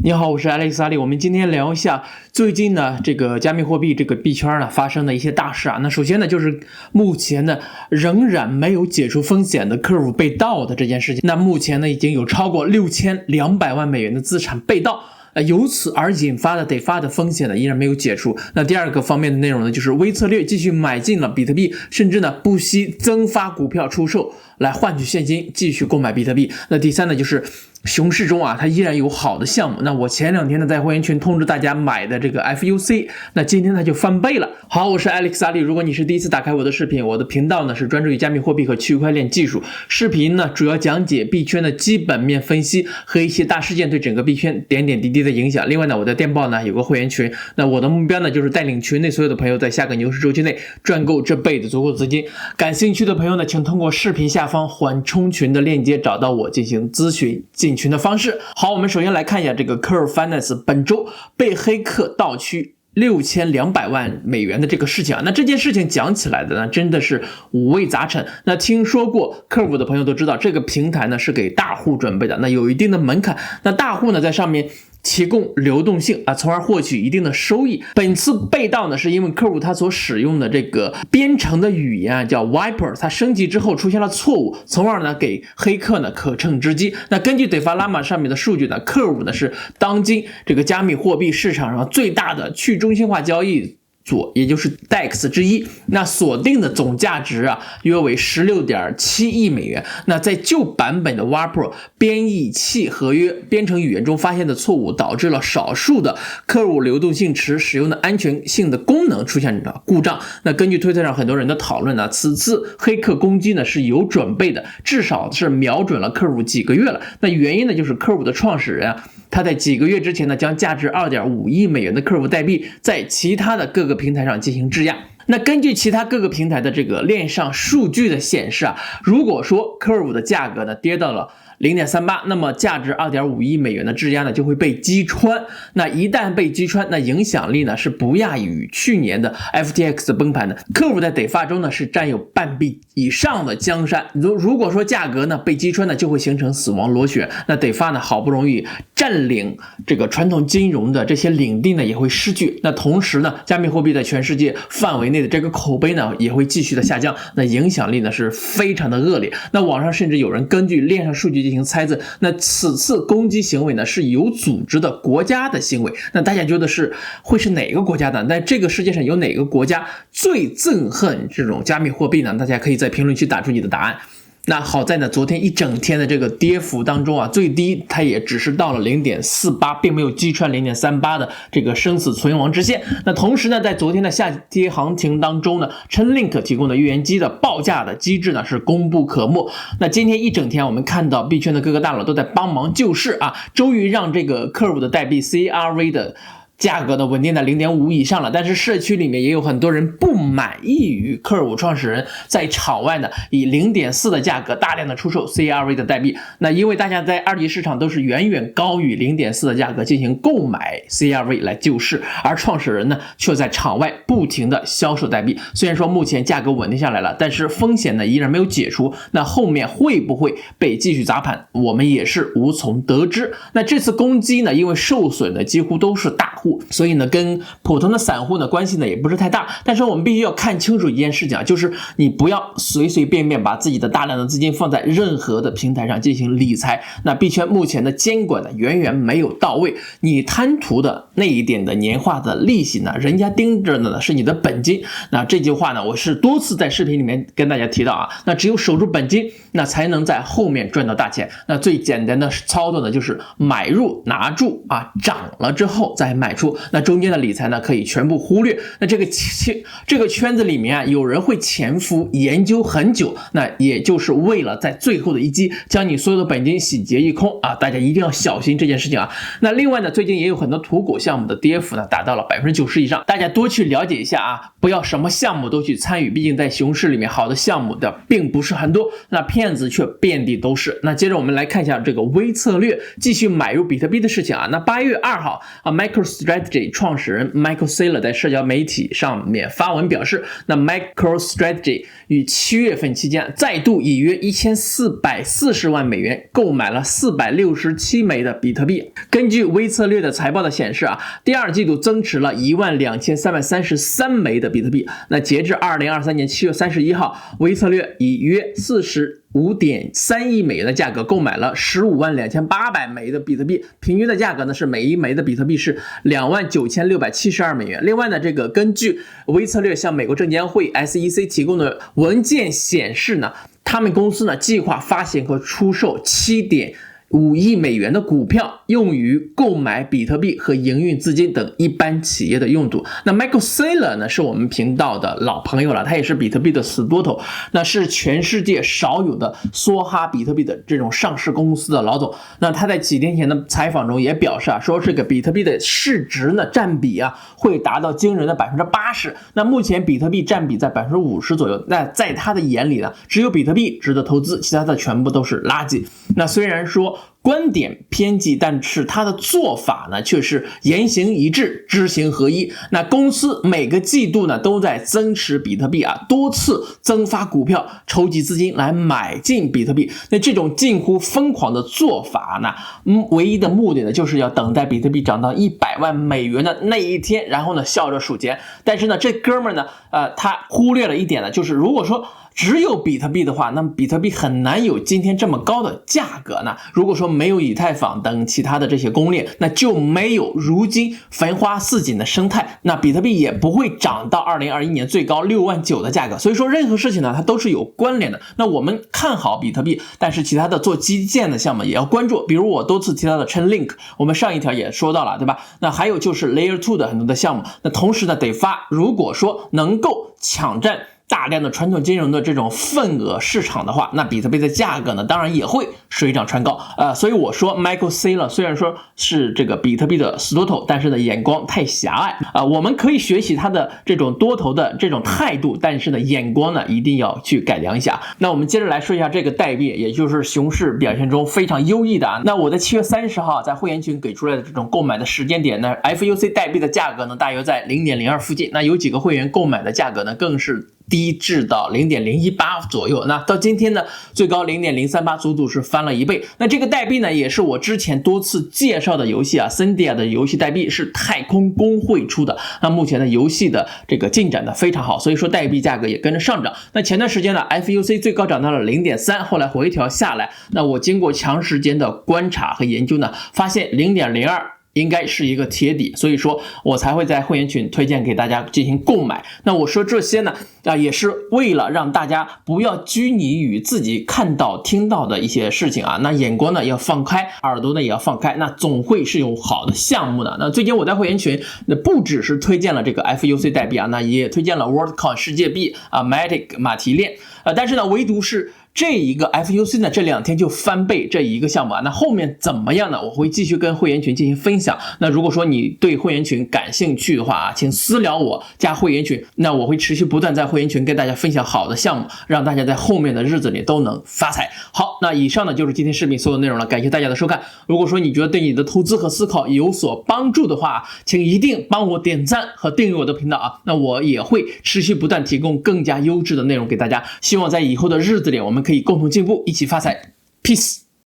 你好，我是 Alex 阿里。我们今天聊一下最近呢这个加密货币这个币圈呢发生的一些大事啊。那首先呢就是目前呢仍然没有解除风险的 Curve 被盗的这件事情。那目前呢已经有超过6200万美元的资产被盗。由此而引发的 DeFi 的风险呢依然没有解除。那第二个方面的内容呢就是微策略继续买进了比特币，甚至呢不惜增发股票出售来换取现金继续购买比特币。那第三呢就是熊市中啊它依然有好的项目。那我前两天呢在会员群通知大家买的这个 FUC， 那今天它就翻倍了。好，我是 Alex 阿里。如果你是第一次打开我的视频，我的频道呢是专注于加密货币和区块链技术，视频呢主要讲解币圈的基本面分析和一些大事件对整个币圈点点滴滴的影响。另外呢我的电报呢有个会员群，那我的目标呢就是带领群内所有的朋友在下个牛市周期内赚够这辈子足够资金。感兴趣的朋友呢请通过视频下方缓冲群的链接找到我进行咨询进群的方式。好，我们首先来看一下这个 Curve Finance 本周被黑客盗取6200万美元的这个事情啊。那这件事情讲起来的呢真的是五味杂陈。那听说过 Curve 的朋友都知道，这个平台呢是给大户准备的，那有一定的门槛。那大户呢在上面提供流动性啊，从而获取一定的收益。本次被盗呢是因为 Curve 它所使用的这个编程的语言啊叫 Viper， 它升级之后出现了错误，从而呢给黑客呢可乘之机。那根据 DeFi Llama 上面的数据呢 Curve 呢是当今这个加密货币市场上最大的去中心化交易所，也就是 DEX 之一。那锁定的总价值啊约为 16.7 亿美元。那在旧版本的 Viper 编译器合约编程语言中发现的错误，导致了少数的Curve流动性池使用的安全性的功能出现了故障。那根据推特上很多人的讨论呢，此次黑客攻击呢是有准备的，至少是瞄准了 Curve 几个月了。那原因呢就是 Curve 的创始人啊，他在几个月之前呢将价值 2.5 亿美元的 Curve 代币在其他的各个平台上进行质押。那根据其他各个平台的这个链上数据的显示啊，如果说 Curve 的价格呢跌到了0.38， 那么价值 2.5 亿美元的质押呢就会被击穿。那一旦被击穿，那影响力呢是不亚于去年的 FTX 的崩盘的。Curve 在 DeFi 中呢是占有半壁以上的江山。如果说价格呢被击穿呢，就会形成死亡螺旋。那 DeFi 呢好不容易占领这个传统金融的这些领地呢也会失去。那同时呢加密货币在全世界范围内的这个口碑呢也会继续的下降，那影响力呢是非常的恶劣。那网上甚至有人根据链上数据进行猜测，那此次攻击行为呢是有组织的国家的行为。那大家觉得会是哪个国家呢？在这个世界上有哪个国家最憎恨这种加密货币呢？大家可以在评论区打出你的答案。那好在呢昨天一整天的这个跌幅当中啊，最低它也只是到了 0.48， 并没有击穿 0.38 的这个生死存亡之线。那同时呢在昨天的下跌行情当中呢， Chainlink 提供的预言机的报价的机制呢是功不可没。那今天一整天我们看到币圈的各个大佬都在帮忙救市啊，终于让这个 Curve 的代币 CRV 的价格呢稳定在 0.5 以上了。但是社区里面也有很多人不满意于 Curve 创始人在场外呢以 0.4 的价格大量的出售 CRV 的代币。那因为大家在二级市场都是远远高于 0.4 的价格进行购买 CRV 来救市，而创始人呢却在场外不停的销售代币。虽然说目前价格稳定下来了，但是风险呢依然没有解除。那后面会不会被继续砸盘，我们也是无从得知。那这次攻击呢因为受损的几乎都是大户，所以呢跟普通的散户呢关系呢也不是太大。但是我们必须要看清楚一件事情啊，就是你不要随随便便把自己的大量的资金放在任何的平台上进行理财。那币圈目前的监管呢远远没有到位，你贪图的那一点的年化的利息呢，人家盯着的是你的本金。那这句话呢我是多次在视频里面跟大家提到啊，那只有守住本金，那才能在后面赚到大钱。那最简单的操作呢就是买入拿住啊，涨了之后再卖出。那中间的理财呢可以全部忽略。那这个圈子里面啊有人会潜伏研究很久，那也就是为了在最后的一击将你所有的本金洗劫一空啊，大家一定要小心这件事情啊。那另外呢最近也有很多土狗项目的跌幅呢达到了 90% 以上，大家多去了解一下啊，不要什么项目都去参与，毕竟在熊市里面好的项目的并不是很多，那骗子却遍地都是。那接着我们来看一下这个微策略继续买入比特币的事情啊。那8月2号啊 MicroStrategy MicroStrategy 创始人 Michael Saylor 在社交媒体上面发文表示，那 MicroStrategy 于7月份期间再度以约1440万美元购买了467枚的比特币。根据微策略的财报的显示第二季度增持了12333枚的比特币。那截至2023年7月31号，微策略以约45.3亿美元的价格购买了152800枚的比特币，平均的价格呢是每一枚的比特币是29672美元。另外呢，这个根据微策略向美国证监会 SEC 提供的文件显示呢，他们公司呢计划发行和出售7.5亿美元的股票，用于购买比特币和营运资金等一般企业的用途。那 Michael Saylor 呢是我们频道的老朋友了，他也是比特币的死多头，那是全世界少有的梭哈比特币的这种上市公司的老总。那他在几天前的采访中也表示说这个比特币的市值呢占比会达到惊人的80%。那目前比特币占比在50%左右，那在他的眼里呢，只有比特币值得投资，其他的全部都是垃圾。那虽然说观点偏激，但是他的做法呢却是言行一致，知行合一。那公司每个季度呢都在增持比特币多次增发股票，筹集资金来买进比特币。那这种近乎疯狂的做法呢，唯一的目的呢就是要等待比特币涨到100万美元的那一天，然后呢笑着数钱。但是呢这哥们儿呢他忽略了一点呢，就是如果说只有比特币的话，那么比特币很难有今天这么高的价格呢。如果说没有以太坊等其他的这些公链，那就没有如今繁花似锦的生态，那比特币也不会涨到2021年最高69000的价格。所以说任何事情呢它都是有关联的。那我们看好比特币，但是其他的做基建的项目也要关注，比如我多次提到的 Chainlink， 我们上一条也说到了，对吧？那还有就是 Layer 2的很多的项目，那同时呢得发，如果说能够抢占大量的传统金融的这种份额市场的话，那比特币的价格呢当然也会水涨船高。所以我说 Michael Saylor 虽然说是这个比特币的死多头，但是呢眼光太狭隘我们可以学习他的这种多头的这种态度，但是呢眼光呢一定要去改良一下。那我们接着来说一下这个代币，也就是熊市表现中非常优异的那我在7月30号在会员群给出来的这种购买的时间点呢， FUC 代币的价格呢大约在 0.02 附近，那有几个会员购买的价格呢更是低至到 0.018 左右，那到今天呢最高 0.038， 足足是翻了1倍。那这个代币呢也是我之前多次介绍的游戏Syndia 的游戏代币，是太空公会出的。那目前的游戏的这个进展的非常好，所以说代币价格也跟着上涨。那前段时间呢 FUC 最高涨到了 0.3， 后来回调下来，那我经过长时间的观察和研究呢，发现 0.02应该是一个铁底，所以说我才会在会员群推荐给大家进行购买。那我说这些呢也是为了让大家不要拘泥于自己看到听到的一些事情那眼光呢要放开，耳朵呢也要放开，那总会是有好的项目的。那最近我在会员群那不只是推荐了这个 FUC 代币那也推荐了 WorldCoin 世界币Matic 马蹄链但是呢唯独是这一个 FUC 呢这2天就翻倍这一个项目那后面怎么样呢？我会继续跟会员群进行分享。那如果说你对会员群感兴趣的话请私聊我加会员群，那我会持续不断在会员群跟大家分享好的项目，让大家在后面的日子里都能发财。好，那以上呢就是今天视频所有内容了，感谢大家的收看。如果说你觉得对你的投资和思考有所帮助的话，请一定帮我点赞和订阅我的频道那我也会持续不断提供更加优质的内容给大家。希望在以后的日子里我们可以共同进步，一起发财。 Peace。